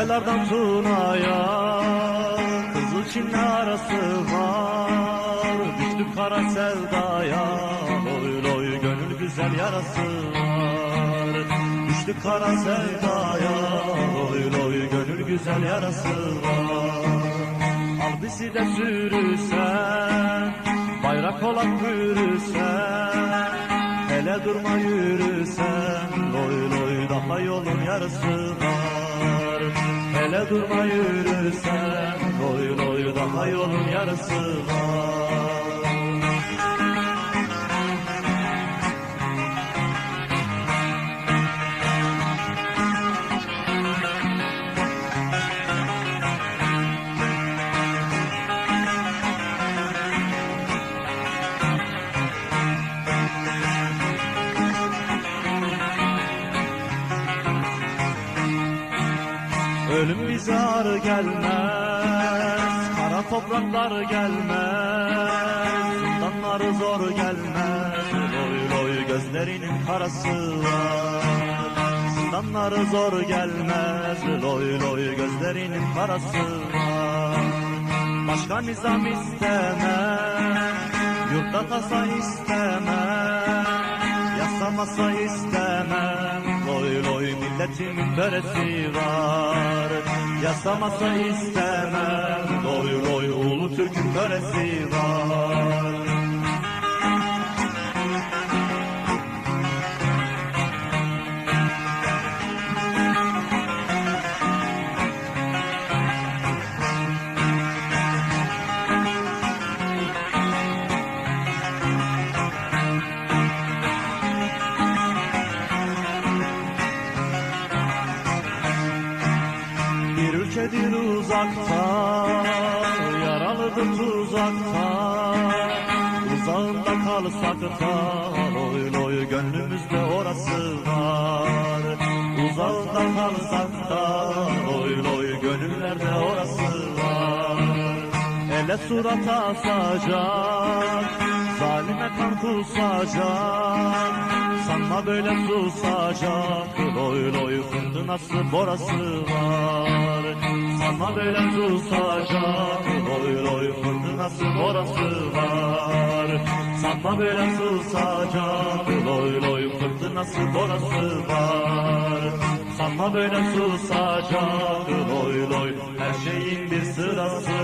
Çaylardan Tuna'ya Kızılçin'le arası var. Düştük kara sevdaya, loy loy gönül güzel yarası var. Düştük kara sevdaya, loy loy gönül güzel yarası var. Al bizi de sürüsen, bayrak olan bürüsen, hele durma yürüsen, loy loy daha yolun yarısı var. Hele durma yürüsen, loy loy daha yolun yarısı var. Ölüm bize ağır gelmez, kara topraklar gelmez, zindanları zor gelmez, loy loy gözlerinin karası var. Zindanları zor gelmez, loy loy gözlerinin karası var. Başka nizam istemem, yurtta tasa istemem, yasamasa istemem, loy loy milletimin böresi var. Yasamasa istemem, loy loy ulu Türk'ün böresi var. Bir ülkedir uzakta, yaralıdır tuzakta, uzağında kalsak da, loy loy gönlümüzde orası var. Uzağında kalsak da, loy loy gönüllerde orası var. Ele surata asacak, zalime kan kusacak, sanma böyle susacak, loy loy fırtınası borası var. Sanma böyle susacak, loy loy fırtınası borası var. Sanma böyle susacak, loy loy fırtınası borası var. Sanma böyle susacak, loy loy her şeyin bir sırası